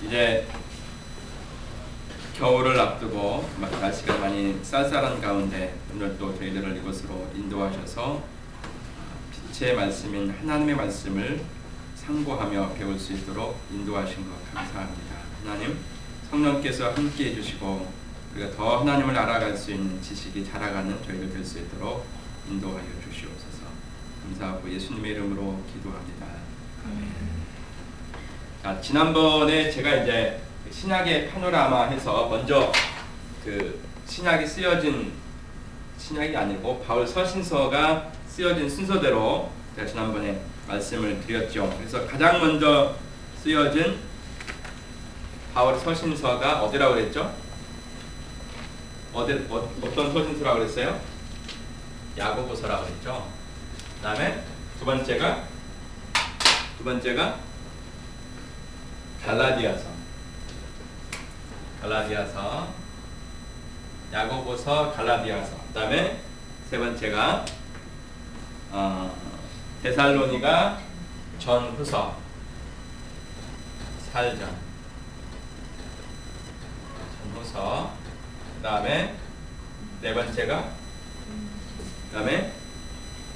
이제 겨울을 앞두고 날씨가 많이 쌀쌀한 가운데 오늘 또 저희들을 이곳으로 인도하셔서 빛의 말씀인 하나님의 말씀을 상고하며 배울 수 있도록 인도하신 것 감사합니다. 하나님, 성령께서 함께 해주시고 우리가 더 하나님을 알아갈 수 있는 지식이 자라가는 저희가 될 수 있도록 인도하여 주시옵소서. 감사하고 예수님의 이름으로 기도합니다. 아멘. 자, 지난번에 제가 이제 신약의 파노라마 해서 먼저 그 신약이 쓰여진 신약이 아니고 바울 서신서가 쓰여진 순서대로 제가 지난번에 말씀을 드렸죠. 그래서 가장 먼저 쓰여진 바울 서신서가 어디라고 그랬죠? 어떤 서신서라고 그랬어요? 야고보서라고 그랬죠. 그 다음에 두 번째가 갈라디아서, 야고보서, 갈라디아서. 그 다음에 세 번째가 데살로니가 전후서, 전후서. 그 다음에 네 번째가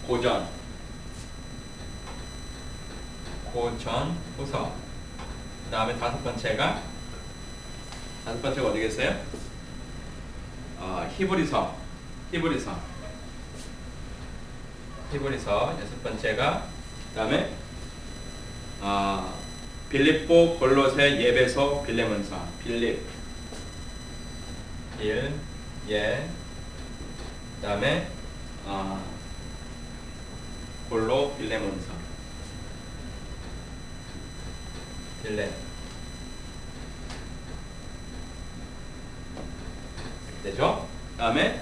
고전후서. 그 다음에 다섯 번째가 어디겠어요? 히브리서. 여섯 번째가 그 다음에 빌립보, 골로새, 예배소, 빌레몬서. 그 다음에 골로, 빌레몬서. 되죠? 그 다음에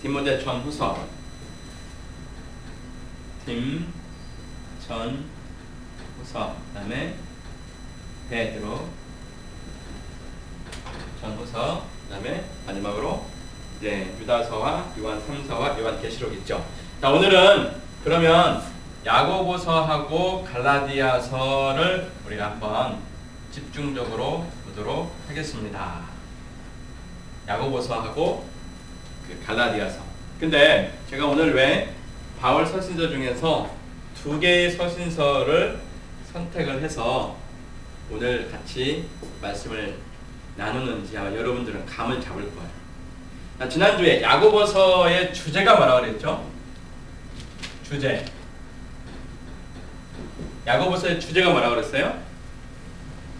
디모데 전후서, 그 다음에 베드로 전후서, 그 다음에 마지막으로 이제 유다서와 요한 3서와 요한 계시록 있죠. 자, 오늘은 그러면 야고보서하고 갈라디아서를 우리가 한번 집중적으로 보도록 하겠습니다. 야고보서하고 갈라디아서. 근데 제가 오늘 왜 바울 서신서 중에서 두 개의 서신서를 선택을 해서 오늘 같이 말씀을 나누는지 아마 여러분들은 감을 잡을 거예요. 지난주에 야고보서의 주제가 뭐라고 그랬죠? 야고보서의 주제가 뭐라고 그랬어요?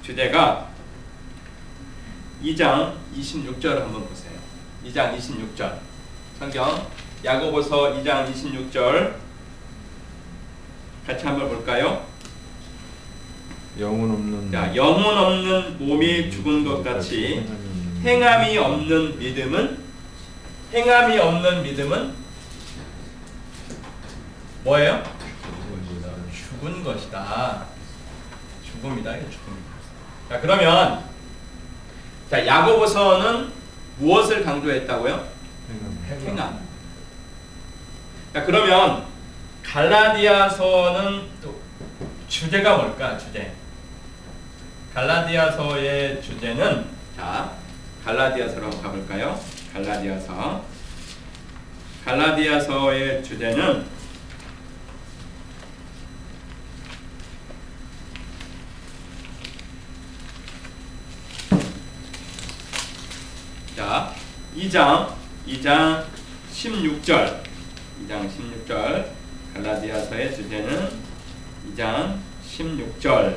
주제가 2장 26절을 한번 보세요. 2장 26절 성경 야고보서 2장 26절 같이 한번 볼까요? 영혼 없는 몸이 죽은 것 같이 행함이 없는 믿음은 뭐예요? 죽은 것이다. 죽음이다. 자, 그러면 야고보서는 무엇을 강조했다고요? 행함. 자, 그러면 갈라디아서는 또 주제가 뭘까? 갈라디아서의 주제는 갈라디아서로 한번 가볼까요? 갈라디아서의 주제는 자, 2장 16절 갈라디아서의 주제는 2장 16절.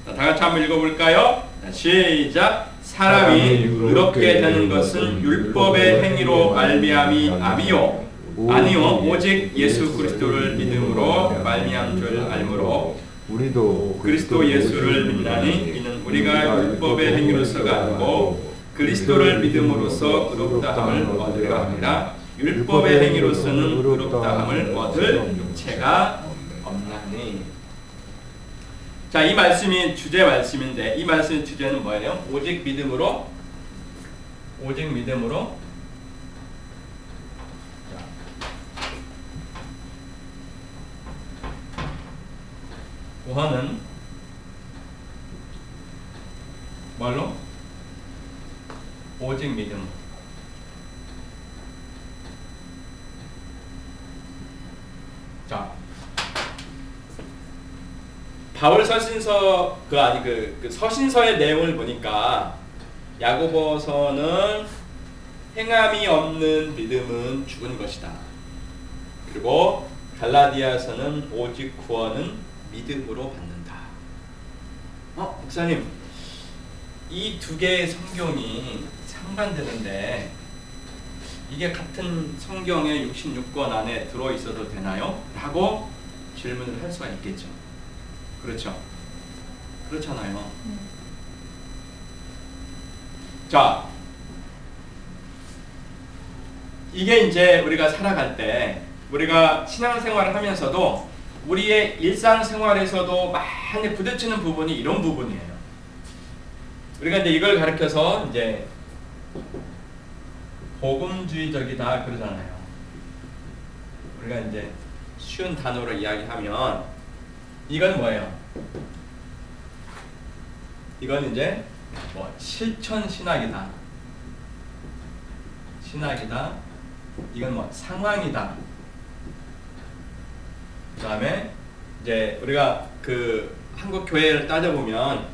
자, 다 같이 한번 읽어볼까요? 자, 시작. 사람이 의롭게 되는 것은 율법의 행위로 말미암이 아니요 오직 예수 그리스도를 믿음으로 말미암 줄 알므로 우리도 그리스도 예수를 믿나니 이는 우리가 율법의 행위로서가 아니고 그리스도를 믿음으로써 의롭다함을 얻으려 함이라. 율법의 행위로서는 의롭다함을 얻을 육체가 없나니. 자, 이 말씀이 주제 말씀인데 이 말씀의 주제는 뭐예요? 오직 믿음으로 구원은 뭘로? 오직 믿음. 자, 바울 서신서 그 서신서의 내용을 보니까 야고보서는 행함이 없는 믿음은 죽은 것이다. 그리고 갈라디아서는 오직 구원은 믿음으로 받는다. 목사님, 이 두 개의 성경이 상반되는데 이게 같은 성경의 66권 안에 들어있어도 되나요? 라고 질문을 할 수가 있겠죠. 그렇죠? 그렇잖아요. 자, 이게 이제 우리가 살아갈 때 우리가 신앙생활을 하면서도 우리의 일상생활에서도 많이 부딪히는 부분이 이런 부분이에요. 우리가 이제 이걸 가르쳐서 이제 복음주의적이다 그러잖아요. 우리가 이제 쉬운 단어로 이야기하면 이건 뭐예요? 이건 이제 뭐 실천 신학이다. 신학이다. 이건 뭐 상황이다. 그다음에 이제 우리가 그 한국 교회를 따져보면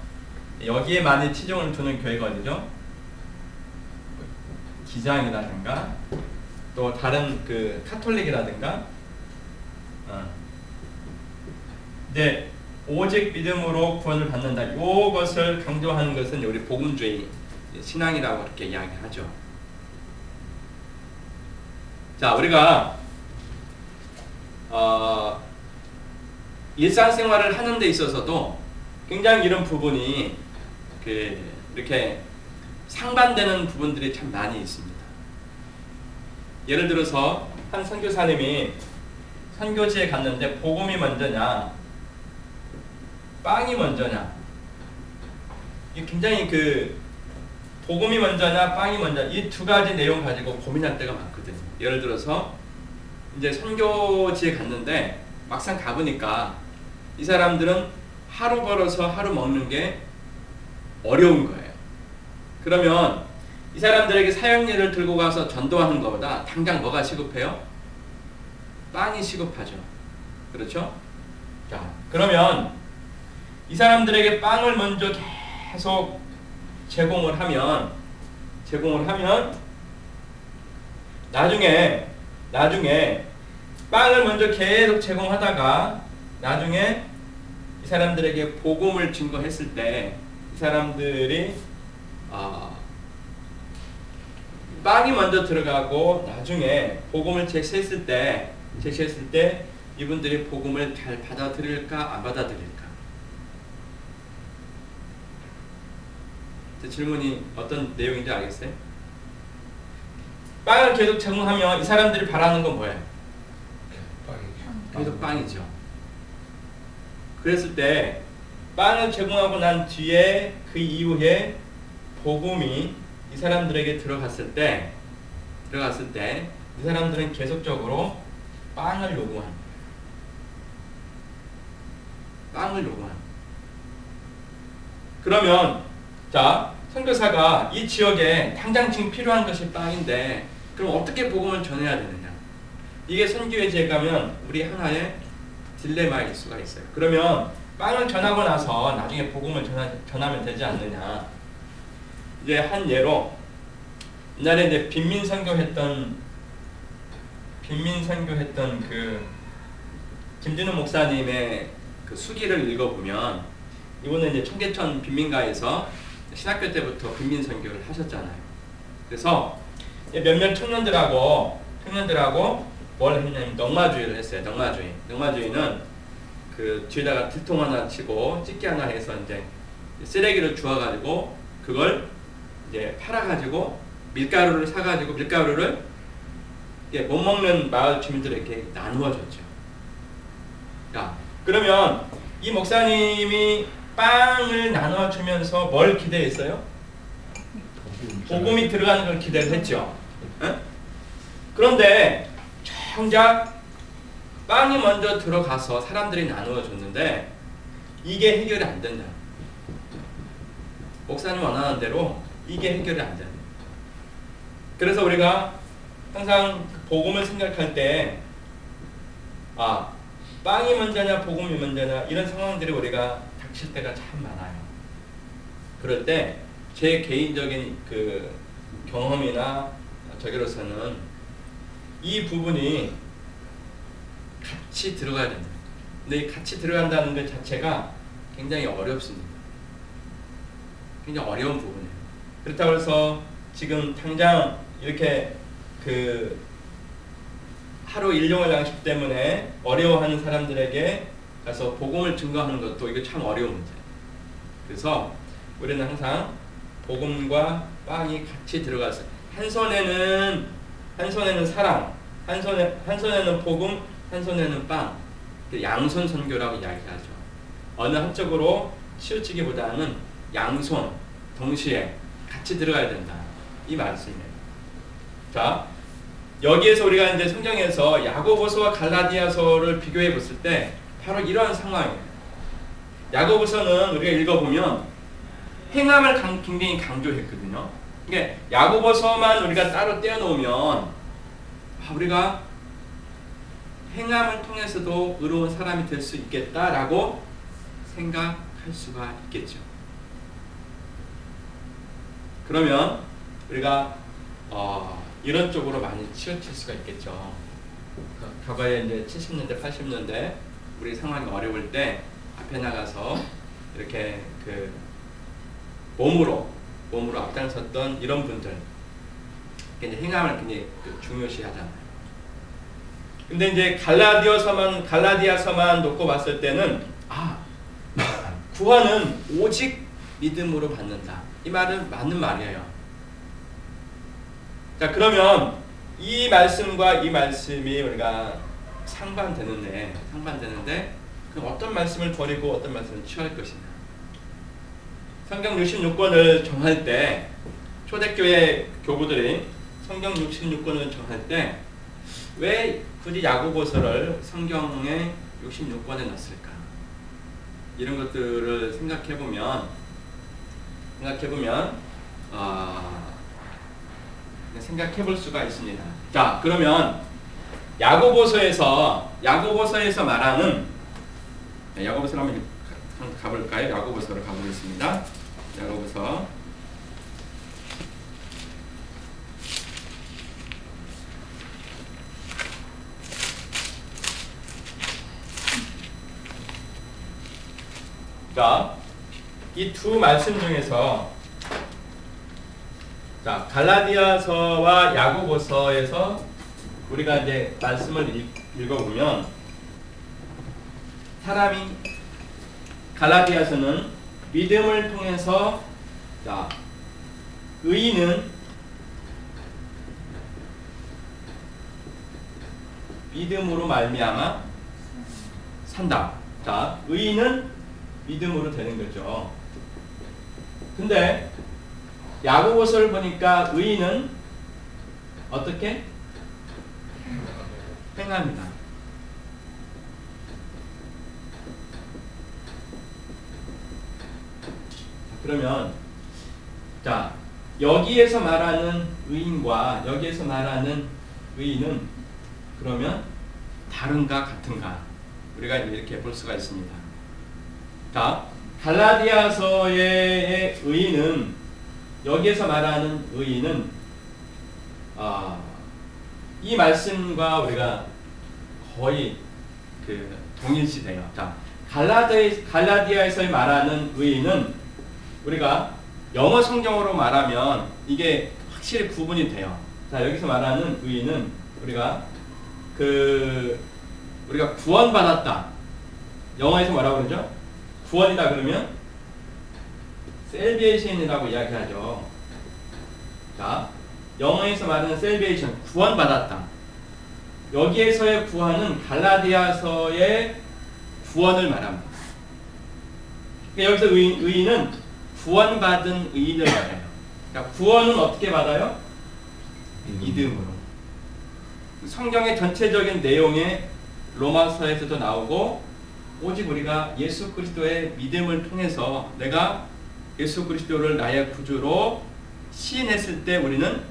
여기에 많이 치중을 두는 교회가 어디죠? 기장이라든가 또 다른 그 카톨릭이라든가 이제 오직 믿음으로 구원을 받는다. 이것을 강조하는 것은 우리 복음주의 신앙이라고 이렇게 이야기하죠. 자, 우리가 일상생활을 하는 데 있어서도 굉장히 이런 부분이 이렇게 상반되는 부분들이 참 많이 있습니다. 예를 들어서 한 선교사님이 선교지에 갔는데 복음이 먼저냐 빵이 먼저냐, 이 굉장히 복음이 먼저냐 빵이 먼저, 이 두 가지 내용 가지고 고민할 때가 많거든요. 예를 들어서 이제 선교지에 갔는데 막상 가보니까 이 사람들은 하루 벌어서 하루 먹는 게 어려운 거예요. 그러면 이 사람들에게 사형리를 들고 가서 전도하는 것보다 당장 뭐가 시급해요? 빵이 시급하죠. 그렇죠? 자, 그러면 이 사람들에게 빵을 먼저 계속 제공을 하면 나중에 빵을 먼저 계속 제공하다가 나중에 이 사람들에게 복음을 증거했을 때 이 사람들이 빵이 먼저 들어가고 나중에 복음을 제시했을 때 이분들이 복음을 잘 받아들일까 안 받아들일까? 제 질문이 어떤 내용인지 알겠어요? 빵을 계속 제공하면 이 사람들이 바라는 건 뭐예요? 계속 빵이죠. 그랬을 때 빵을 제공하고 난 뒤에 그 이후에 복음이 이 사람들에게 들어갔을 때 이 사람들은 계속적으로 빵을 요구하는 거예요. 빵을 요구하는 거예요. 그러면 자, 선교사가 이 지역에 당장 지금 필요한 것이 빵인데 그럼 어떻게 복음을 전해야 되느냐? 이게 선교에 지에 가면 우리 하나의 딜레마일 수가 있어요. 그러면 빵을 전하고 나서 나중에 복음을 전하면 되지 않느냐? 이제 한 예로 옛날에 이제 빈민 선교했던 그 김진우 목사님의 그 수기를 읽어보면 이분은 이제 청계천 빈민가에서 신학교 때부터 빈민 선교를 하셨잖아요. 그래서 몇몇 청년들하고 뭘 했냐면 넉마주의를 했어요. 넉마주의는 그 뒤에다가 들통 하나 치고 찍기 하나 해서 이제 쓰레기를 주워가지고 그걸 이제 팔아가지고 밀가루를 사가지고 밀가루를 못 먹는 마을 주민들에게 나누어줬죠. 자, 그러면 이 목사님이 빵을 나눠주면서 뭘 기대했어요? 복음이 들어가는 걸 기대를 했죠. 에? 그런데 정작 빵이 먼저 들어가서 사람들이 나누어 줬는데 이게 해결이 안 된다. 목사님 원하는 대로 이게 해결이 안 돼요. 그래서 우리가 항상 복음을 생각할 때 빵이 먼저냐 복음이 먼저냐 이런 상황들이 우리가 닥칠 때가 참 많아요. 그럴 때 제 개인적인 그 경험이나 저기로서는 이 부분이 같이 들어가야 된다. 근데 이 같이 들어간다는 것 자체가 굉장히 어렵습니다. 굉장히 어려운 부분이에요. 그렇다고 해서 지금 당장 이렇게 그 하루 일용할 양식 때문에 어려워하는 사람들에게 가서 복음을 증거하는 것도 이거 참 어려운 문제예요. 그래서 우리는 항상 복음과 빵이 같이 들어가서 한 손에는 사랑, 한 손에는 복음, 한 손에는 빵, 양손 선교라고 이야기하죠. 어느 한쪽으로 치우치기보다는 양손 동시에 같이 들어가야 된다. 이 말씀이에요. 자, 여기에서 우리가 이제 성경에서 야고보서와 갈라디아서를 비교해 봤을 때 바로 이러한 상황이에요. 야고보서는 우리가 읽어보면 행함을 굉장히 강조했거든요. 그러니까 야고보서만 우리가 따로 떼어놓으면 우리가 행함을 통해서도 의로운 사람이 될 수 있겠다라고 생각할 수가 있겠죠. 그러면 우리가 이런 쪽으로 많이 치우칠 수가 있겠죠. 과거에 이제 70년대, 80년대 우리 상황이 어려울 때 앞에 나가서 이렇게 그 몸으로 앞장섰던 이런 분들, 이제 행함을 굉장히 중요시 하잖아요. 근데 이제 갈라디아서만 놓고 봤을 때는 구원은 오직 믿음으로 받는다. 이 말은 맞는 말이에요. 자, 그러면 이 말씀과 이 말씀이 우리가 상반되는데 그럼 어떤 말씀을 버리고 어떤 말씀을 취할 것이냐? 성경 66권을 정할 때 초대교회 교부들이 성경 66권을 정할 때 왜 굳이 야고보서를 성경의 66권에 넣었을까? 이런 것들을 생각해보면 생각해볼 수가 있습니다. 자, 그러면 야고보서에서 말하는 야고보서를 한번 가볼까요? 야고보서를 가보겠습니다. 야고보서 자, 이 두 말씀 중에서 자, 갈라디아서와 야고보서에서 우리가 이제 말씀을 읽어보면 사람이 갈라디아서는 믿음을 통해서 자, 의인은 믿음으로 말미암아 산다. 자, 의인은 믿음으로 되는 거죠. 근데 야고보서를 보니까 의인은 어떻게? 행합니다. 그러면 자, 여기에서 말하는 의인과 여기에서 말하는 의인은 그러면 다른가 같은가? 우리가 이렇게 볼 수가 있습니다. 자, 갈라디아서의 의인은 여기에서 말하는 의인은 이 말씀과 우리가 거의 동일시돼요. 자, 갈라디아에서 말하는 의인은 우리가 영어 성경으로 말하면 이게 확실히 구분이 돼요. 자, 여기서 말하는 의인은 우리가 구원받았다. 영어에서 뭐라고 그러죠? 구원이다 그러면 salvation이라고 이야기하죠. 자, 영어에서 말하는 salvation, 구원받았다. 여기에서의 구원은 갈라디아서의 구원을 말합니다. 그러니까 여기서 의인은 구원받은 의인을 말해요. 그러니까 구원은 어떻게 받아요? 믿음으로. 성경의 전체적인 내용에 로마서에서도 나오고 오직 우리가 예수 그리스도의 믿음을 통해서 내가 예수 그리스도를 나의 구주로 시인했을 때 우리는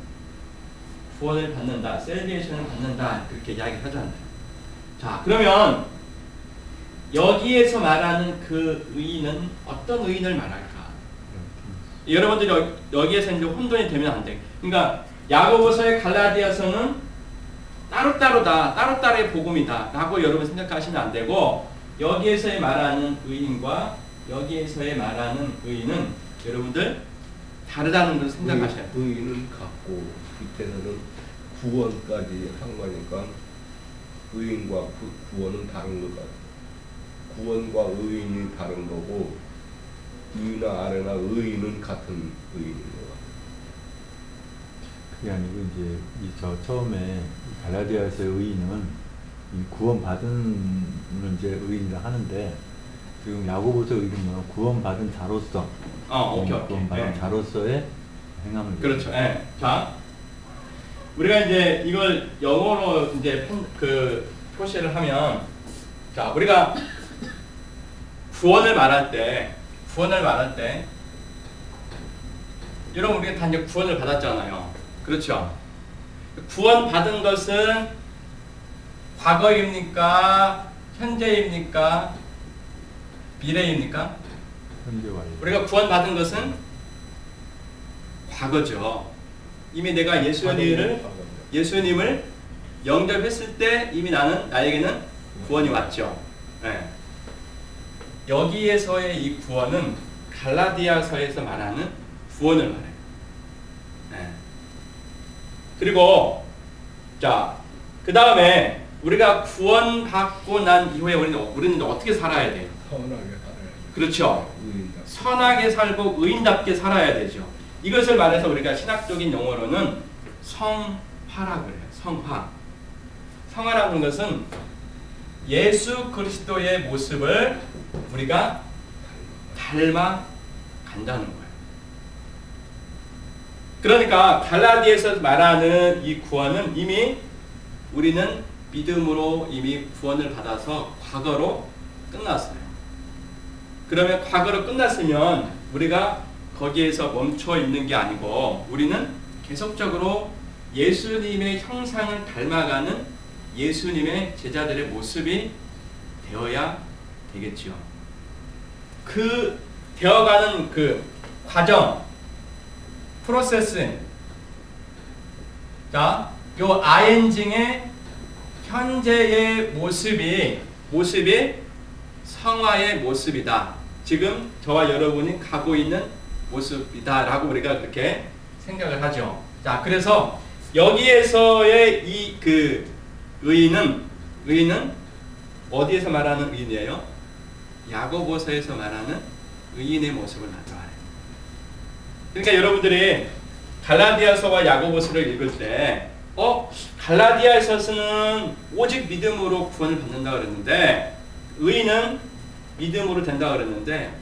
구원을 받는다, 셀베이션을 받는다 그렇게 이야기를 하잖아요. 자, 그러면 여기에서 말하는 그 의인은 어떤 의인을 말할까? 여러분들이 여기에서 이제 혼돈이 되면 안 돼. 그러니까 야고보서의 갈라디아서는 따로따로다, 따로따로의 복음이다 라고 여러분 생각하시면 안 되고, 여기에서의 말하는 의인과 여기에서의 말하는 의인은 여러분들 다르다는 것을 생각하셔야 돼요. 의인은 같고 밑에서는 구원까지 한 거니까 의인과 구원은 다른 것 같아요. 구원과 의인이 다른 거고 위나 아래나 의인은 같은 의인인 것 같아요. 그게 아니고 이제 저 처음에 갈라디아서의 의인은 이 구원받은 이제 의인이라 하는데, 지금 야고보서 의인은 구원받은 자로서, 오케이. 구원받은 네. 자로서의 행함을. 그렇죠. 예. 자, 우리가 이제 이걸 영어로 이제 그 표시를 하면, 자, 우리가 구원을 말할 때, 여러분 우리가 다 이제 구원을 받았잖아요. 그렇죠. 구원 받은 것은 과거입니까? 현재입니까? 미래입니까? 현재 완료. 우리가 구원 받은 것은 과거죠. 이미 내가 예수님을 영접했을 때 이미 나에게는 구원이 왔죠. 네. 여기에서의 이 구원은 갈라디아서에서 말하는 구원을 말해요. 네. 그리고 자, 그 다음에 우리가 구원받고 난 이후에 우리는 어떻게 살아야 돼요? 선하게 살아야죠. 그렇죠. 의인답게. 선하게 살고 의인답게 살아야 되죠. 이것을 말해서 우리가 신학적인 용어로는 성화라고 그래요. 성화. 성화라는 것은 예수 그리스도의 모습을 우리가 닮아 간다는 거예요. 그러니까 갈라디아에서 말하는 이 구원은 이미 우리는 믿음으로 이미 구원을 받아서 과거로 끝났어요. 그러면 과거로 끝났으면 우리가 거기에서 멈춰 있는 게 아니고 우리는 계속적으로 예수님의 형상을 닮아가는 예수님의 제자들의 모습이 되어야 되겠죠. 그 되어가는 그 과정, 프로세스. 자, 요 ING의 현재의 모습이 성화의 모습이다. 지금 저와 여러분이 가고 있는 모습이다라고 우리가 그렇게 생각을 하죠. 자, 그래서 여기에서의 이 그 의인은 어디에서 말하는 의인이에요? 야고보서에서 말하는 의인의 모습을 나타내요. 그러니까 여러분들이 갈라디아서와 야고보서를 읽을 때 갈라디아서는 오직 믿음으로 구원을 받는다 그랬는데 의인은 믿음으로 된다 그랬는데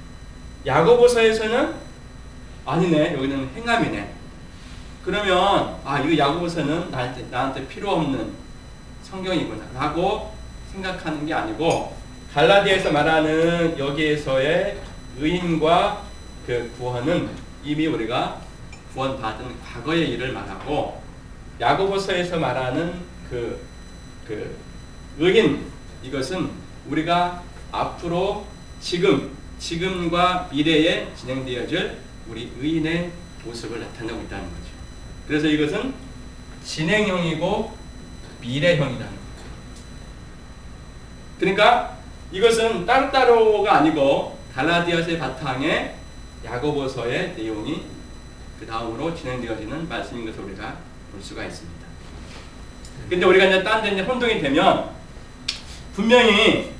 야고보서에서는 아니네, 여기는 행함이네. 그러면 이거 야고보서는 나한테 필요 없는 성경이구나 라고 생각하는 게 아니고 갈라디아에서 말하는 여기에서의 의인과 그 구원은 이미 우리가 구원받은 과거의 일을 말하고 야고보서에서 말하는 그 의인, 이것은 우리가 앞으로 지금과 미래에 진행되어질 우리 의인의 모습을 나타내고 있다는 거죠. 그래서 이것은 진행형이고 미래형이라는 거죠. 그러니까 이것은 따로따로가 아니고 갈라디아서의 바탕에 야고보서의 내용이 그 다음으로 진행되어지는 말씀인 것을 우리가 볼 수가 있습니다. 근데 우리가 이제 딴 데 이제 혼동이 되면 분명히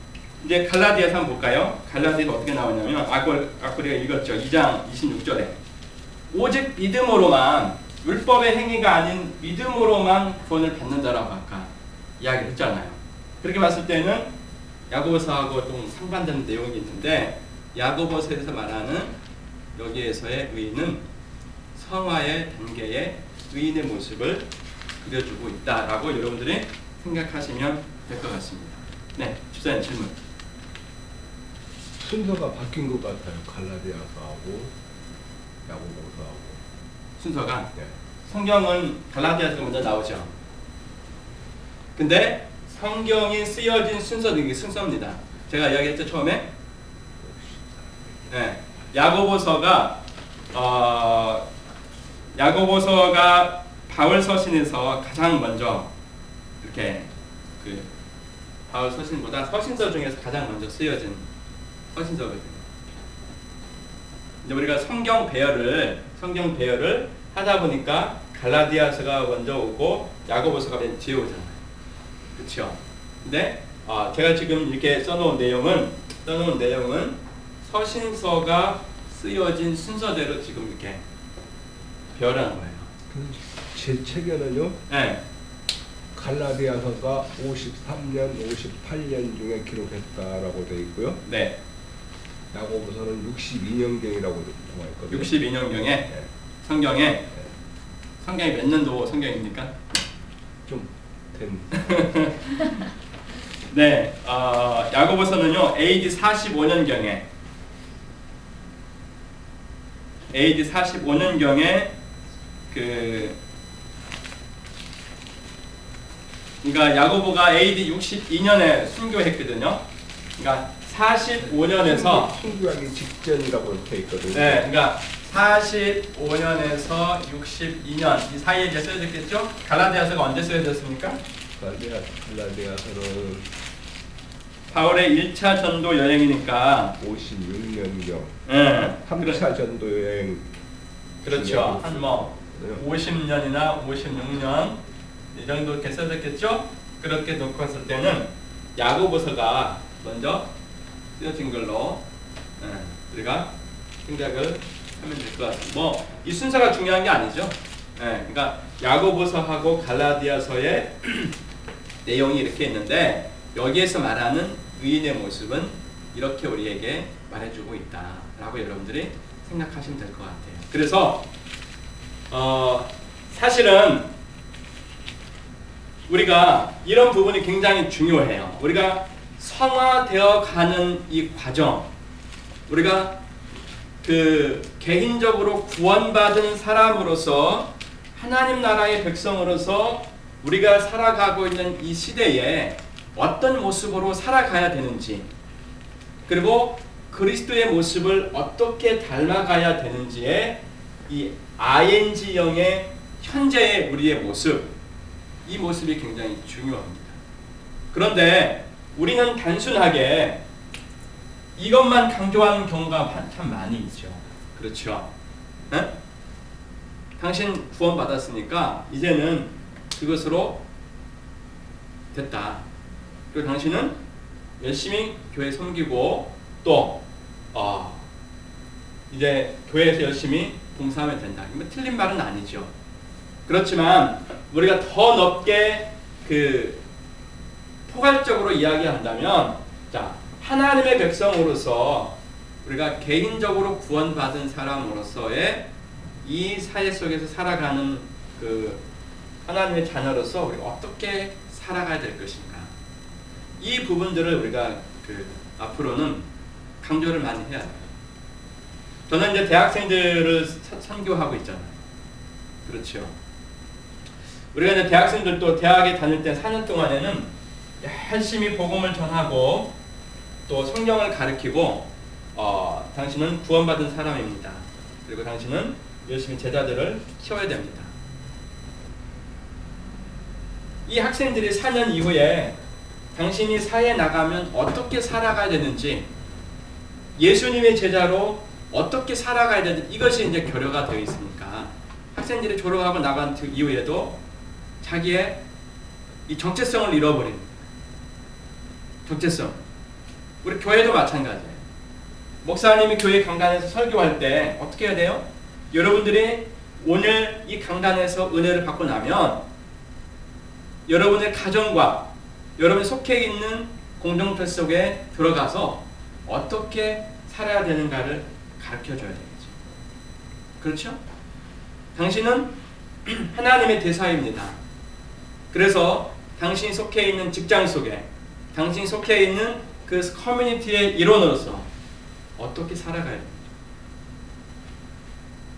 이제 갈라디아서 한번 볼까요? 갈라디아서 어떻게 나오냐면 아까 우리가 읽었죠. 2장 26절에 오직 믿음으로만, 율법의 행위가 아닌 믿음으로만 구원을 받는다라고 아까 이야기를 했잖아요. 그렇게 봤을 때는 야고보서하고 좀 상반되는 내용이 있는데 야고보서에서 말하는 여기에서의 의인은 성화의 단계의 의인의 모습을 그려주고 있다라고 여러분들이 생각하시면 될 것 같습니다. 네, 집사님 질문. 순서가 바뀐 것 같아요. 갈라디아서하고 야고보서하고. 순서가 네. 성경은 갈라디아서가 먼저 나오죠. 근데 성경이 쓰여진 순서는 이게 순서입니다. 제가 이야기했죠 처음에. 네, 야고보서가 바울 서신에서 가장 먼저 이렇게 그 바울 서신보다 서신서 중에서 가장 먼저 쓰여진 서신서거든요. 이제 우리가 성경 배열을 하다 보니까 갈라디아서가 먼저 오고 야고보서가 맨 뒤에 오잖아요. 그렇죠? 근데 제가 지금 이렇게 써놓은 내용은 서신서가 쓰여진 순서대로 지금 이렇게 배열하는 거예요. 제 책에는요. 네. 갈라디아서가 53년, 58년 중에 기록했다라고 되어 있고요. 네. 야고보서는 62년경이라고 나와 있거든요. 62년경에 네. 성경에 네. 성경이 몇 년도 성경입니까? 좀 된. 네, 야고보서는요 AD 45년경에 그러니까 야고보가 AD 62년에 순교했거든요. 그러니까 45년에서 순교하기 직전이라고 되어 있거든요. 네, 그러니까 45년에서 62년 이 사이에 이제 쓰여졌겠죠? 갈라디아서가 언제 쓰여졌습니까? 갈라디아서는 바울의 1차 전도 여행이니까 56년경. 네, 3차 전도 여행. 그렇죠. 한 뭐 50년이나 56년 이 정도 이렇게 써졌겠죠? 그렇게 놓고 봤을 때는 야고보서가 먼저 쓰여진 걸로 우리가 생각을 하면 될 것 같습니다. 뭐 이 순서가 중요한 게 아니죠. 그러니까 야고보서하고 갈라디아서의 내용이 이렇게 있는데 여기에서 말하는 의인의 모습은 이렇게 우리에게 말해주고 있다라고 여러분들이 생각하시면 될 것 같아요. 그래서 사실은 우리가 이런 부분이 굉장히 중요해요. 우리가 성화되어 가는 이 과정, 우리가 그 개인적으로 구원받은 사람으로서 하나님 나라의 백성으로서 우리가 살아가고 있는 이 시대에 어떤 모습으로 살아가야 되는지, 그리고 그리스도의 모습을 어떻게 닮아가야 되는지에 이 ing형의 현재의 우리의 모습, 이 모습이 굉장히 중요합니다. 그런데 우리는 단순하게 이것만 강조하는 경우가 참 많이 있죠. 그렇죠? 네? 당신 구원받았으니까 이제는 그것으로 됐다. 그리고 당신은 열심히 교회 섬기고 또 이제 교회에서 열심히 봉사하면 된다. 뭐 틀린 말은 아니죠. 그렇지만 우리가 더 넓게 포괄적으로 이야기한다면, 자, 하나님의 백성으로서 우리가 개인적으로 구원받은 사람으로서의 이 사회 속에서 살아가는 그 하나님의 자녀로서 우리가 어떻게 살아가야 될 것인가, 이 부분들을 우리가 앞으로는 강조를 많이 해야 돼요. 저는 이제 대학생들을 선교하고 있잖아요. 그렇죠. 우리가 이제 대학생들도 대학에 다닐 때 4년 동안에는 열심히 복음을 전하고 또 성경을 가르치고 당신은 구원받은 사람입니다. 그리고 당신은 열심히 제자들을 키워야 됩니다. 이 학생들이 4년 이후에 당신이 사회에 나가면 어떻게 살아가야 되는지, 예수님의 제자로 어떻게 살아가야 되는지, 이것이 이제 교류가 되어 있으니까 학생들이 졸업하고 나간 이후에도 자기의 이 정체성을 잃어버립니다. 정체성. 우리 교회도 마찬가지예요. 목사님이 교회 강단에서 설교할 때 어떻게 해야 돼요? 여러분들이 오늘 이 강단에서 은혜를 받고 나면 여러분의 가정과 여러분이 속해 있는 공동체 속에 들어가서 어떻게 살아야 되는가를 가르쳐줘야 되겠죠. 그렇죠? 당신은 하나님의 대사입니다. 그래서 당신이 속해 있는 직장 속에, 당신이 속해 있는 그 커뮤니티의 일원으로서 어떻게 살아가야 됩니까?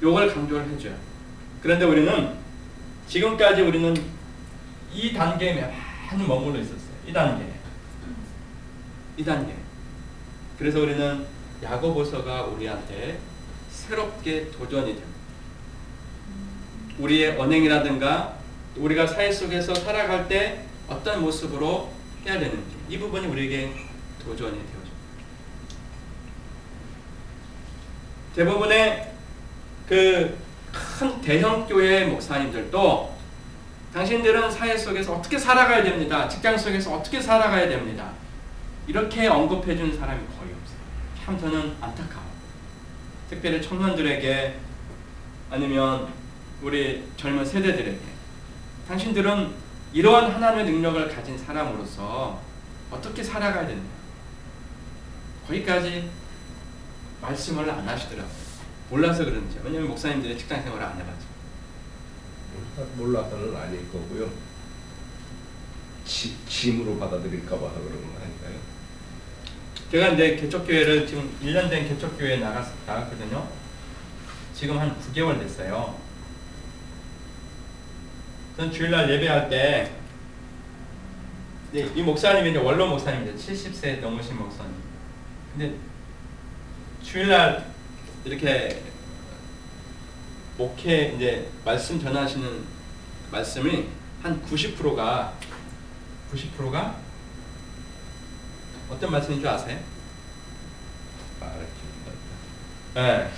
요걸 강조를 해줘요. 그런데 우리는 지금까지 우리는 이 단계에 많이 머물러 있었어요. 이 단계. 그래서 우리는 야고보서가 우리한테 새롭게 도전이 됩니다. 우리의 언행이라든가 우리가 사회 속에서 살아갈 때 어떤 모습으로 해야 되는지 이 부분이 우리에게 도전이 되어집니다. 대부분의 그 큰 대형 교회 목사님들도 당신들은 사회 속에서 어떻게 살아가야 됩니다. 직장 속에서 어떻게 살아가야 됩니다. 이렇게 언급해 주는 사람이 거의 없어요. 참 저는 안타까워요. 특별히 청년들에게 아니면 우리 젊은 세대들에게 당신들은 이러한 하나님의 능력을 가진 사람으로서 어떻게 살아가야 됩니다. 거기까지 말씀을 안 하시더라고요. 몰라서 그런지. 왜냐면 목사님들이 직장 생활을 안 해가지고. 몰라서는 아닐 거고요. 짐으로 받아들일까 봐서 그런 거 아닐까요? 제가 이제 개척교회를 지금 1년 된 개척교회에 나갔거든요. 지금 한 9개월 됐어요. 저는 주일날 예배할 때 이 목사님이 이제 원로 목사님이죠. 70세 넘으신 목사님. 근데 주일날 이렇게 목회 이제 말씀 전하시는 말씀이 한 90%가 어떤 말씀인 줄 아세요? 네.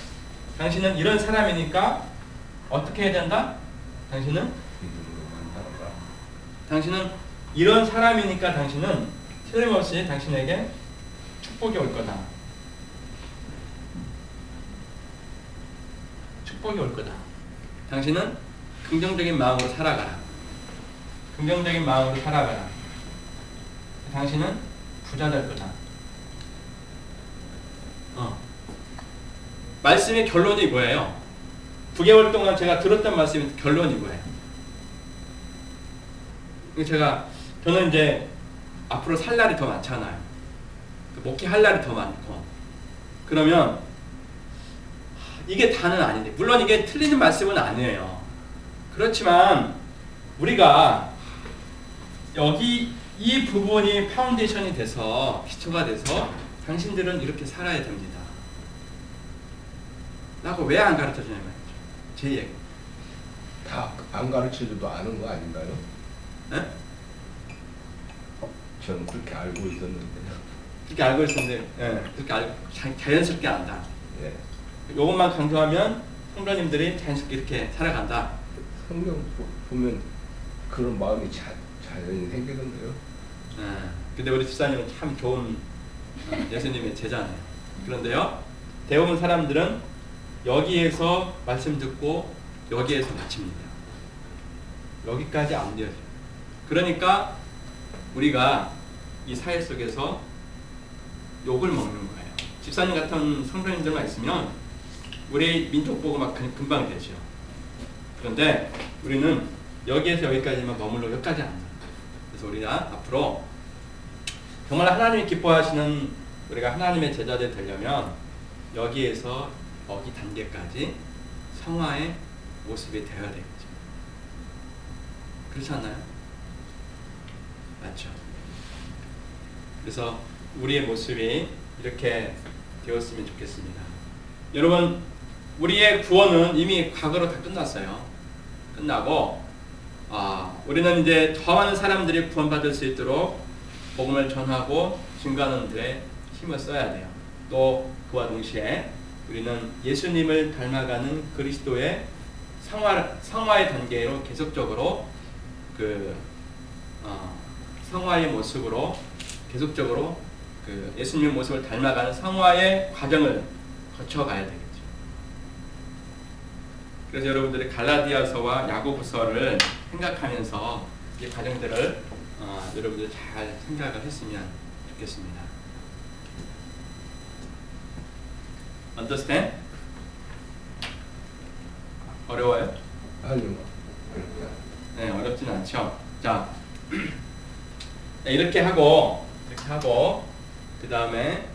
당신은 이런 사람이니까 어떻게 해야 된다? 당신은 이런 사람이니까 당신은 틀림없이 당신에게 축복이 올 거다. 축복이 올 거다. 당신은 긍정적인 마음으로 살아가라. 긍정적인 마음으로 살아가라. 당신은 부자 될 거다. 말씀의 결론이 뭐예요? 9개월 동안 제가 들었던 말씀의 결론이 뭐예요? 저는 이제 앞으로 살 날이 더 많잖아요. 목회할 날이 더 많고. 그러면 이게 다는 아닌데, 물론 이게 틀리는 말씀은 아니에요. 그렇지만 우리가 여기 이 부분이 파운데이션이 돼서 기초가 돼서 당신들은 이렇게 살아야 됩니다. 라고 왜 안 가르쳐 주냐면 제 얘기. 다 안 가르쳐줘도 아는 거 아닌가요? 네? 저는 그렇게 알고 있었는데. 그렇게 알고 있었는데, 그렇게 알고 자연스럽게 안다. 예. 이것만 강조하면 성도님들이 자연스럽게 이렇게 살아간다. 성경 보면 그런 마음이 자연히 생기던데요. 근데 우리 집사님은 참 좋은 예수님의 제자네요. 그런데요, 대부분 사람들은 여기에서 말씀 듣고 여기에서 마칩니다. 여기까지 안 돼요. 그러니까 우리가 이 사회 속에서 욕을 먹는 거예요. 집사님 같은 성도님들만 있으면 우리 민족 보고 막 금방 되죠. 그런데 우리는 여기에서 여기까지만 머물러 여기까지 안 돼요. 그래서 우리가 앞으로 정말 하나님이 기뻐하시는 우리가 하나님의 제자들 되려면 여기에서 여기 단계까지 성화의 모습이 되어야 되겠죠. 그렇지 않나요? 맞죠? 그래서 우리의 모습이 이렇게 되었으면 좋겠습니다. 여러분, 우리의 구원은 이미 과거로 다 끝났어요. 끝나고 우리는 이제 더 많은 사람들이 구원받을 수 있도록 복음을 전하고 증거하는 데 힘을 써야 돼요. 또 그와 동시에 우리는 예수님을 닮아가는 그리스도의 성화의 단계로 계속적으로 성화의 모습으로 계속적으로 예수님의 모습을 닮아가는 성화의 과정을 거쳐가야 되겠죠. 그래서 여러분들이 갈라디아서와 야고보서를 생각하면서 이 과정들을 여러분들 잘 생각을 했으면 좋겠습니다. Understand? 어려워요? 아니요. 네, 어렵진 않죠. 자, 이렇게 하고 그 다음에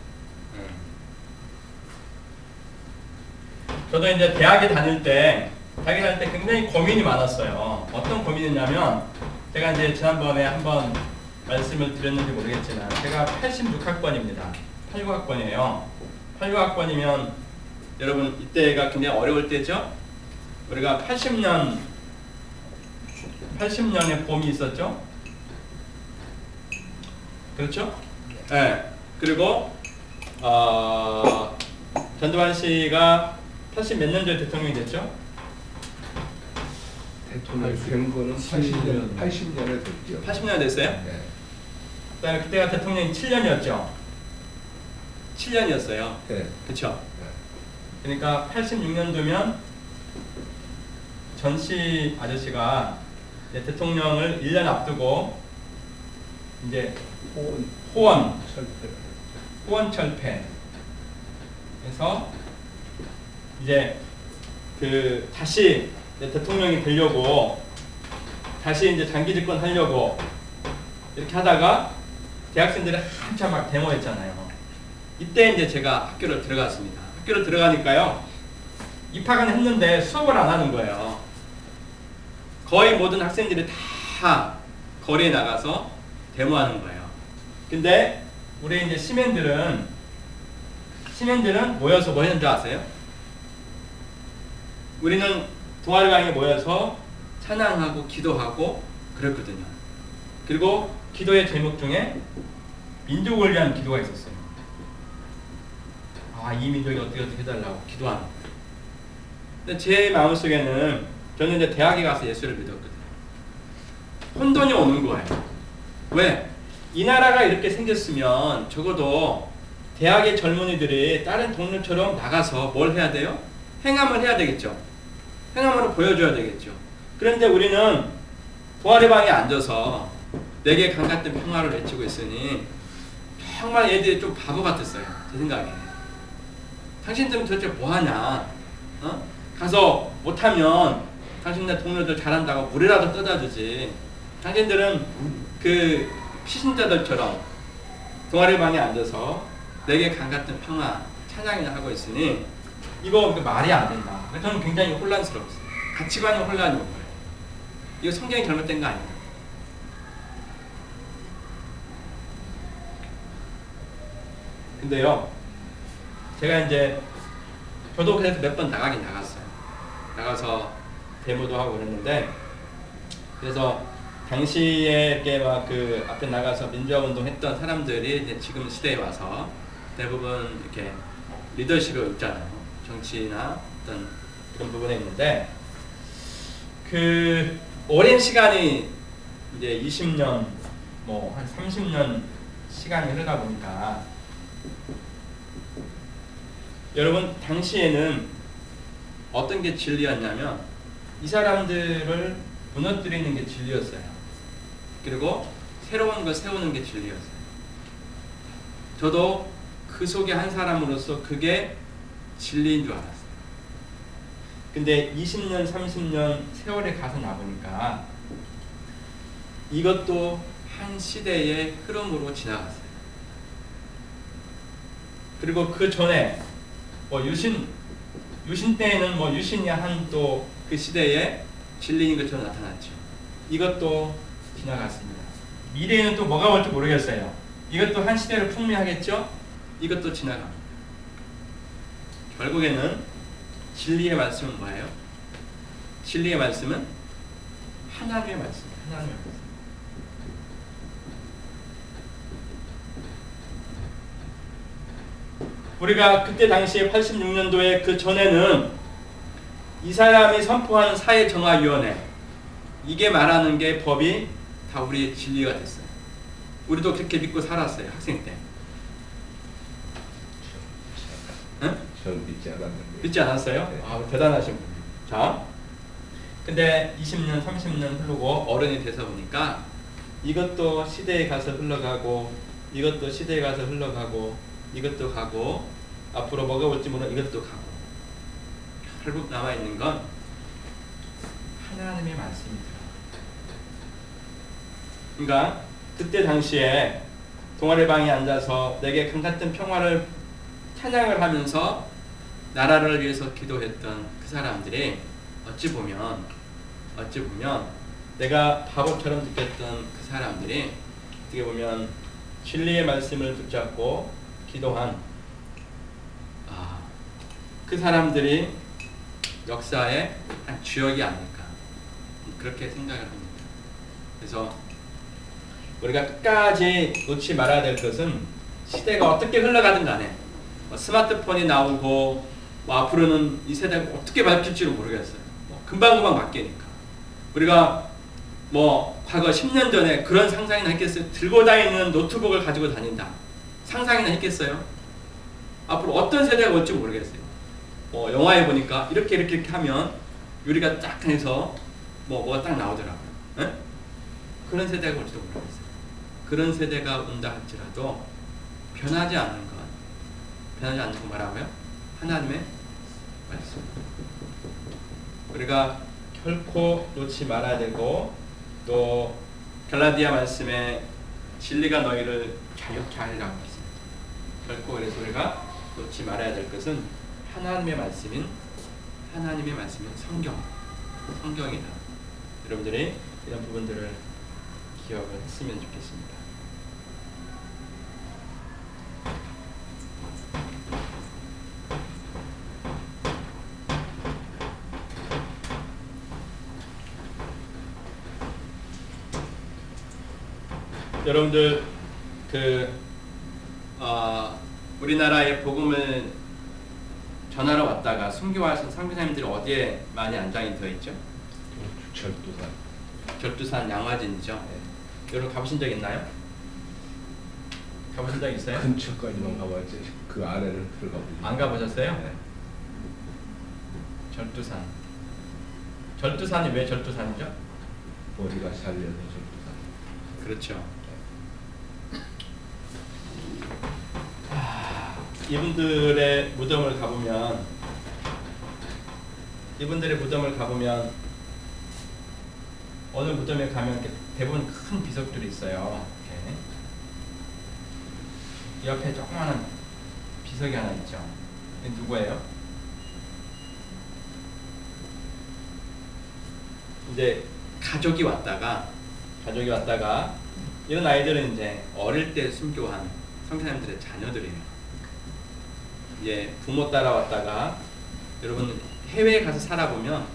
저도 이제 대학에 다닐 때 굉장히 고민이 많았어요. 어떤 고민이냐면 제가 이제 지난번에 한번 말씀을 드렸는지 모르겠지만 제가 86학번입니다. 86학번이에요. 86학번이면 여러분 이때가 굉장히 어려울 때죠. 우리가 80년에 봄이 있었죠. 그렇죠? 네. 그리고 전두환 씨가 80 몇 년도에 대통령이 됐죠? 대통령 된 거는 80년에 됐죠. 80년 됐어요? 네. 그다음에 그때가 대통령이 7년이었죠. 7년이었어요. 네. 그렇죠? 네. 그러니까 86년도면 전씨 아저씨가 이제 대통령을 1년 앞두고 이제 호원 철폐 해서 이제 그 다시 이제 대통령이 되려고 다시 이제 장기 집권 하려고 이렇게 하다가 대학생들이 한참 막 데모했잖아요. 이때 이제 제가 학교를 들어갔습니다. 학교를 들어가니까요, 입학은 했는데 수업을 안 하는 거예요. 거의 모든 학생들이 다 거리에 나가서 데모하는 거예요. 근데 우리 이제 시민들은 모여서 뭐 했는지 아세요? 우리는 동아리방에 모여서 찬양하고 기도하고 그랬거든요. 그리고 기도의 제목 중에 민족을 위한 기도가 있었어요. 이 민족이 어떻게 해달라고 기도하는 거예요. 근데 제 마음속에는 저는 이제 대학에 가서 예수를 믿었거든요. 혼돈이 오는 거예요. 왜? 이 나라가 이렇게 생겼으면 적어도 대학의 젊은이들이 다른 동료처럼 나가서 뭘 해야 돼요? 행함을 해야 되겠죠. 행함으로 보여줘야 되겠죠. 그런데 우리는 동아리방에 앉아서 내게 강 같은 평화를 외치고 있으니 정말 얘들이 좀 바보 같았어요. 제 생각에. 당신들은 도대체 뭐하냐? 가서 못하면 당신네 동료들 잘한다고 물이라도 떠다주지. 당신들은 그 피신자들처럼 동아리방에 앉아서 내게 강 같은 평화 찬양이나 하고 있으니 이거 말이 안 된다. 저는 굉장히 혼란스러웠어요. 가치관이 혼란이 온 거예요. 이거 성경이 잘못된 거 아니에요. 근데요, 제가 이제 저도 그래서 몇 번 나가긴 나갔어요. 나가서 데모도 하고 그랬는데, 그래서 당시에 이렇게 막 그 앞에 나가서 민주화 운동했던 사람들이 이제 지금 시대에 와서 대부분 이렇게 리더십을 있잖아요. 정치나 어떤 그런 부분에 있는데, 그 오랜 시간이 이제 20년, 뭐 한 30년 시간이 흐르다 보니까 여러분 당시에는 어떤 게 진리였냐면 이 사람들을 무너뜨리는 게 진리였어요. 그리고 새로운 걸 세우는 게 진리였어요. 저도 그 속에 한 사람으로서 그게 진리인 줄 알았어요. 근데 20년, 30년 세월에 가서 나보니까 이것도 한 시대의 흐름으로 지나갔어요. 그리고 그 전에 뭐 유신 때에는 뭐 유신이 한 또 그 시대에 진리인 것처럼 나타났죠. 이것도 지나갔습니다. 미래에는 또 뭐가 올지 모르겠어요. 이것도 한 시대를 풍미하겠죠? 이것도 지나갑니다. 결국에는 진리의 말씀은 뭐예요? 진리의 말씀은 하나님의 말씀이에요. 하나님의 말씀. 우리가 그때 당시에 86년도에 그 전에는 이 사람이 선포하는 사회정화위원회, 이게 말하는 게 법이 다 우리의 진리가 됐어요. 우리도 그렇게 믿고 살았어요. 학생 때. 응? 전 믿지 않았는데. 믿지 않았어요? 네. 대단하신 분이에요. 자, 근데 20년, 30년 흐르고 어른이 돼서 보니까 이것도 시대에 가서 흘러가고, 이것도 시대에 가서 흘러가고, 이것도 가고, 앞으로 뭐가 올지 모르는 이것도 가고, 결국 남아있는 건 하나님의 말씀입니다. 그러니까 그때 당시에 동아리방에 앉아서 내게 강 같은 평화를 찬양을 하면서 나라를 위해서 기도했던 그 사람들이 어찌 보면 내가 바보처럼 느꼈던 그 사람들이 어떻게 보면 진리의 말씀을 붙잡고 기도한 그 사람들이 역사의 한 주역이 아닐까 그렇게 생각을 합니다. 그래서 우리가 끝까지 놓지 말아야 될 것은 시대가 어떻게 흘러가든 간에 스마트폰이 나오고 앞으로는 이 세대가 어떻게 바뀔지도 모르겠어요. 금방금방 바뀌니까 우리가 과거 10년 전에 그런 상상이나 했겠어요? 들고 다니는 노트북을 가지고 다닌다. 상상이나 했겠어요? 앞으로 어떤 세대가 올지 모르겠어요. 영화에 보니까 이렇게 하면 유리가 딱 해서 뭐가 딱 나오더라고요. 에? 그런 세대가 올지도 모르겠어요. 그런 세대가 온다 할지라도 변하지 않는 것 뭐라고요? 하나님의 말씀. 우리가 결코 놓지 말아야 되고 또 갈라디아 말씀에 진리가 너희를 자유케 하리라고 했습니다. 결코 그래서 우리가 놓지 말아야 될 것은 하나님의 말씀인 성경이다. 여러분들이 이런 부분들을 기억을 했으면 좋겠습니다. 여러분들 우리나라의 복음을 전하러 왔다가 순교하신 선교사님들이 어디에 많이 안장이 되어 있죠? 절두산 양화진이죠. 네. 여러분 가보신 적 있나요? 가보신 적 있어요? 근처까지만 가봤지 그 안에는 들어가 보지 안 가보셨어요? 네. 절두산이 왜 절두산이죠? 머리가 잘려서 절두산. 그렇죠. 이분들의 무덤을 가보면 어느 무덤에 가면 대부분 큰 비석들이 있어요. 이렇게. 옆에 조그마한 비석이 하나 있죠. 이게 누구예요? 이제 가족이 왔다가 이런 아이들은 이제 어릴 때 순교한 선교사님들의 자녀들이에요. 부모 따라왔다가 여러분 해외에 가서 살아보면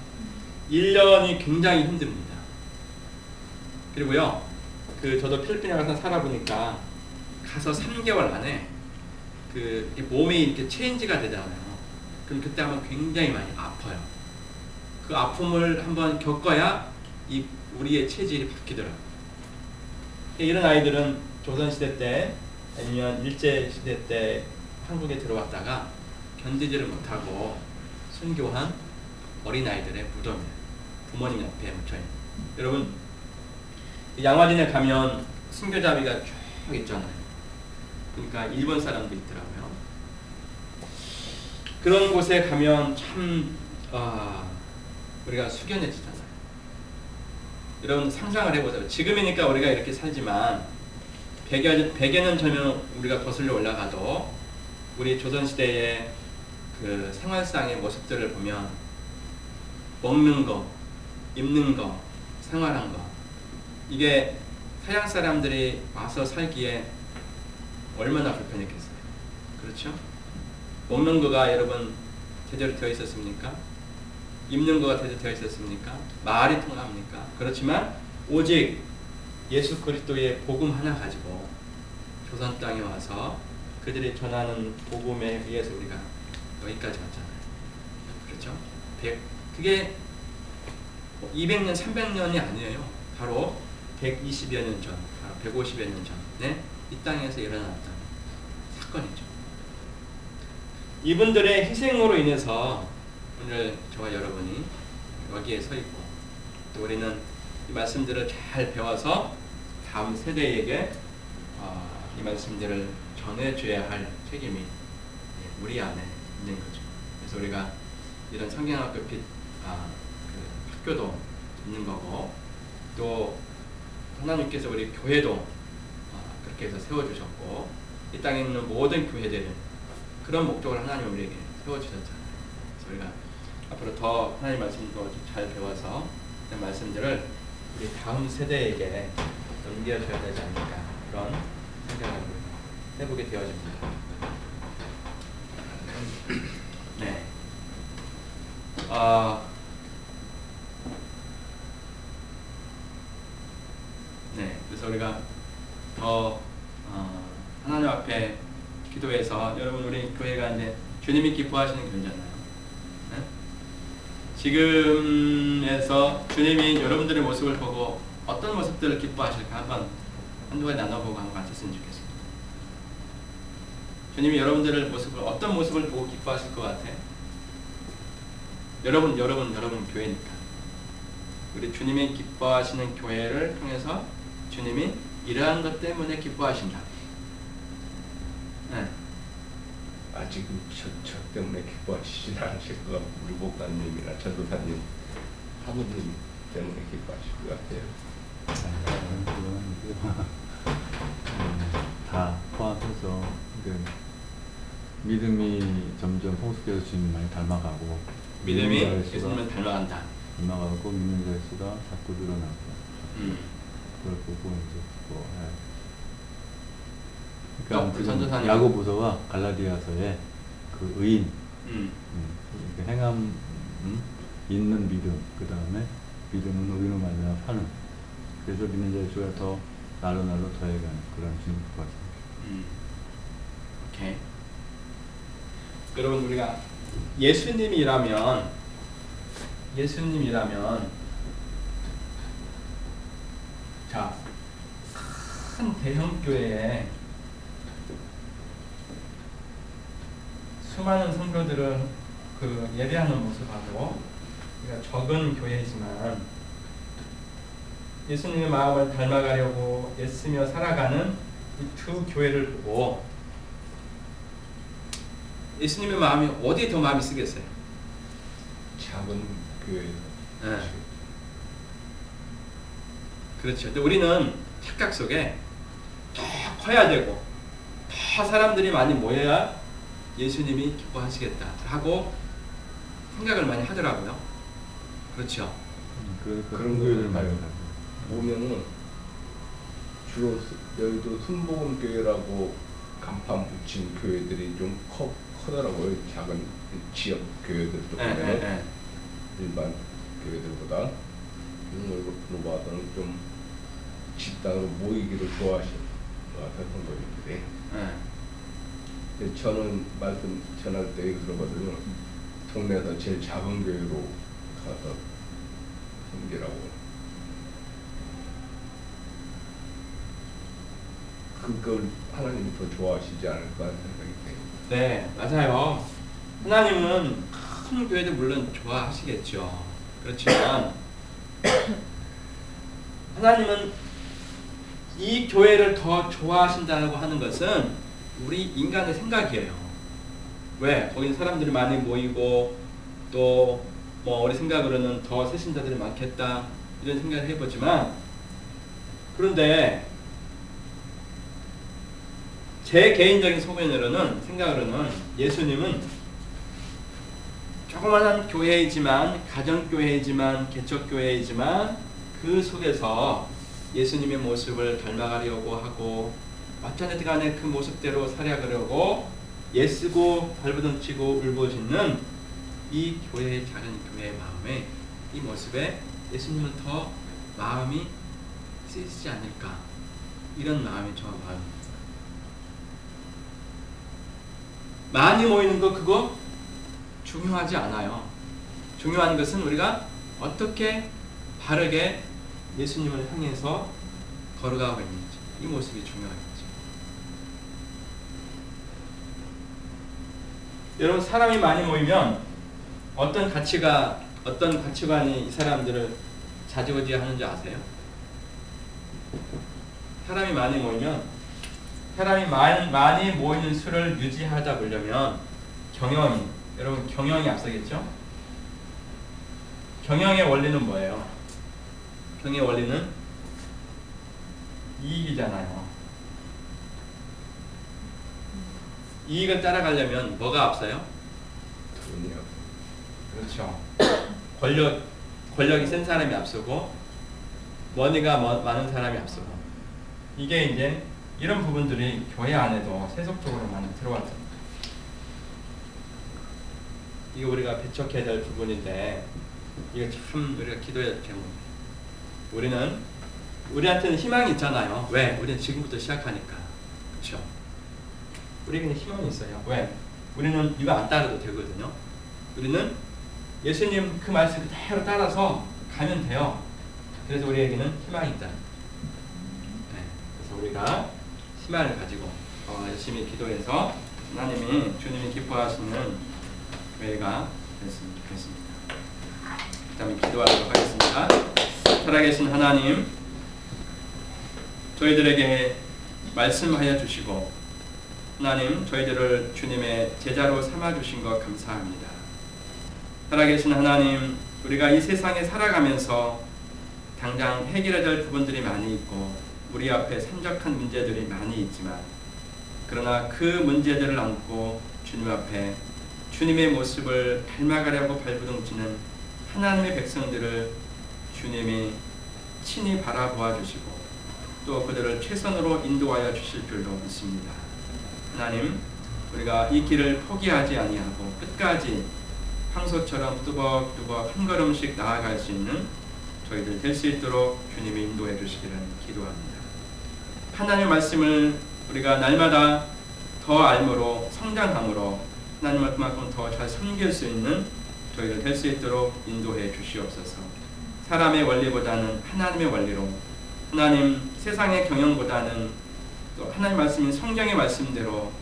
1년이 굉장히 힘듭니다. 그리고요, 저도 필리핀에 가서 살아보니까 가서 3개월 안에 몸이 이렇게 체인지가 되잖아요. 그럼 그때 하면 굉장히 많이 아파요. 그 아픔을 한번 겪어야 우리의 체질이 바뀌더라고요. 이런 아이들은 조선시대 때 아니면 일제시대 때 한국에 들어왔다가 견디지를 못하고 순교한 어린아이들의 무덤이에요. 부모님 옆에 묻혀있는. 여러분 양화진에 가면 순교자비가 쭉 있잖아요. 그러니까 일본 사람도 있더라고요. 그런 곳에 가면 참 우리가 숙연해지잖아요. 여러분 상상을 해보세요. 지금이니까 우리가 이렇게 살지만 100여 년 전면 우리가 거슬러 올라가도 우리 조선시대의 그 생활상의 모습들을 보면 먹는 거, 입는 거, 생활한 거 이게 서양 사람들이 와서 살기에 얼마나 불편했겠어요. 그렇죠? 먹는 거가 여러분 제대로 되어 있었습니까? 입는 거가 제대로 되어 있었습니까? 말이 통합니까? 그렇지만 오직 예수 그리스도의 복음 하나 가지고 조선 땅에 와서 그들이 전하는 복음에 의해서 우리가 여기까지 왔잖아요. 그렇죠? 그게 200년, 300년이 아니에요. 바로 120여 년 전, 150여 년 전에 이 땅에서 일어났던 사건이죠. 이분들의 희생으로 인해서 오늘 저와 여러분이 여기에 서 있고 또 우리는 이 말씀들을 잘 배워서 다음 세대에게 이 말씀들을 전해줘야 할 책임이 우리 안에 있는 거죠. 그래서 우리가 이런 성경학교 학교도 있는 거고 또 하나님께서 우리 교회도 그렇게 해서 세워주셨고 이 땅에 있는 모든 교회들은 그런 목적을 하나님 우리에게 세워주셨잖아요. 저희가 앞으로 더 하나님 말씀도 좀 잘 배워서 그 말씀들을 우리 다음 세대에게 넘겨줘야 되지 않을까 그런 생각을 해보게 되어집니다. 네. 네. 그래서 우리가 더 하나님 앞에 기도해서 여러분 우리 교회가 이제 주님이 기뻐하시는 교회잖아요. 네? 지금에서 주님이 여러분들의 모습을 보고 어떤 모습들을 기뻐하실까 한두 가지 나눠보고 한번 같이 했으면 좋겠습니다. 주님이 여러분들의 모습을 어떤 모습을 보고 기뻐하실 것 같아? 여러분 교회니까 우리 주님이 기뻐하시는 교회를 통해서 주님이 이러한 것 때문에 기뻐하신다. 네. 아직은 저 때문에 기뻐하시진 않으실 것 같고 우리 목사님이나 전도사님 사모님 때문에 기뻐하실 것 같아요. 다 포함해서 믿음이 점점 성숙해서 주님 많이 닮아가고 믿음이 믿는 자의 예수님을 수가 닮아간다. 닮아가고 믿는 자의 수가 자꾸 늘어나고 그걸 보고 이제 그러니까 그 전도사님. 야고보서와 갈라디아서의 그 의인 그 행함 있는 믿음 그 다음에 믿음은 의로 말미암아 사는 그래서 믿는 자의 수가 더 날로 더해가는 그런 주님 것 같습니다. 오케이. 여러분 우리가 예수님이라면 자, 큰 대형 교회에 수많은 성도들을 그 예배하는 모습하고 우리가 적은 교회지만 예수님의 마음을 닮아가려고 애쓰며 살아가는 이 두 교회를 보고 예수님의 마음이 어디에 더 마음이 쓰겠어요? 작은 교회. 네. 그렇죠. 근데 우리는 착각 속에 더 커야 되고 더 사람들이 많이 모여야 예수님이 기뻐하시겠다 하고 생각을 많이 하더라고요. 그렇죠. 그런 교회들 많이 보면은 주로 여의도 순복음교회라고 간판 붙인 교회들이 좀 커더라고요. 작은 지역 교회들도 보면 일반 교회들보다 이런 걸 봐서는 좀 집단으로 모이기를 좋아하시는 것 같아요. 성도님들이. 저는 말씀 전할 때 그러거든요. 동네에서 제일 작은 교회로 가서 섬기라고. 그걸 하나님이 더 좋아하시지 않을까 하는 생각이 돼요. 네, 맞아요. 하나님은 큰 교회도 물론 좋아하시겠죠. 그렇지만 하나님은 이 교회를 더 좋아하신다고 하는 것은 우리 인간의 생각이에요. 왜? 거기 사람들이 많이 모이고 또 뭐 우리 생각으로는 더 새신자들이 많겠다 이런 생각을 해보지만 그런데 제 개인적인 생각으로는 예수님은 조그마한 교회이지만 가정교회이지만 개척교회이지만 그 속에서 예수님의 모습을 닮아가려고 하고 어쩌든 간에 그 모습대로 살아가려고 애쓰고 발버둥치고 울부짖는 이 교회의 작은 교회의 마음에 이 모습에 예수님은 더 마음이 쓰이지 않을까 이런 마음이 저 마음입니다. 많이 모이는 거 그거 중요하지 않아요. 중요한 것은 우리가 어떻게 바르게 예수님을 향해서 걸어가고 있는지 이 모습이 중요하겠죠. 여러분 사람이 많이 모이면 어떤 가치관이 이 사람들을 좌지우지하는지 아세요? 사람이 많이 모이면 사람이 많이 모이는 수를 유지하다 보려면 여러분 경영이 앞서겠죠? 경영의 원리는 뭐예요? 경영의 원리는 이익이잖아요. 이익을 따라가려면 뭐가 앞서요? 돈이요. 그렇죠. 권력이 센 사람이 앞서고 머니가 많은 사람이 앞서고 이게 이제 이런 부분들이 교회 안에도 세속적으로 많이 들어왔죠. 이거 우리가 배척해야 될 부분인데 이거 참 우리가 기도해야 될 제목입니다. 우리한테는 희망이 있잖아요. 왜? 우리는 지금부터 시작하니까. 그렇죠? 우리에게는 희망이 있어요. 왜? 우리는 이거 안 따라도 되거든요. 우리는 예수님 그 말씀 그대로 따라서 가면 돼요. 그래서 우리에게는 희망이 있다. 네. 그래서 우리가 희망을 가지고 열심히 기도해서 하나님이 주님이 기뻐하시는 교회가 됐으면 좋겠습니다. 그 다음에 기도하도록 하겠습니다. 살아계신 하나님, 저희들에게 말씀하여 주시고 하나님 저희들을 주님의 제자로 삼아주신 것 감사합니다. 살아계신 하나님, 우리가 이 세상에 살아가면서 당장 해결해야 될 부분들이 많이 있고 우리 앞에 산적한 문제들이 많이 있지만 그러나 그 문제들을 안고 주님 앞에 주님의 모습을 닮아가려고 발부둥치는 하나님의 백성들을 주님이 친히 바라보아 주시고 또 그들을 최선으로 인도하여 주실 줄로 믿습니다. 하나님, 우리가 이 길을 포기하지 아니하고 끝까지 황소처럼 뚜벅뚜벅 한 걸음씩 나아갈 수 있는 저희들 될 수 있도록 주님이 인도해 주시기를 기도합니다. 하나님의 말씀을 우리가 날마다 더 알므로 성장함으로 하나님을 그만큼 더 잘 섬길 수 있는 저희들 될 수 있도록 인도해 주시옵소서. 사람의 원리보다는 하나님의 원리로, 하나님 세상의 경영보다는 또 하나님 말씀인 성경의 말씀대로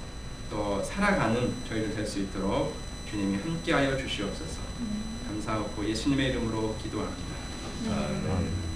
또 살아가는 저희들 될 수 있도록 주님이 함께하여 주시옵소서. 감사하고 예수님의 이름으로 기도합니다. 아멘.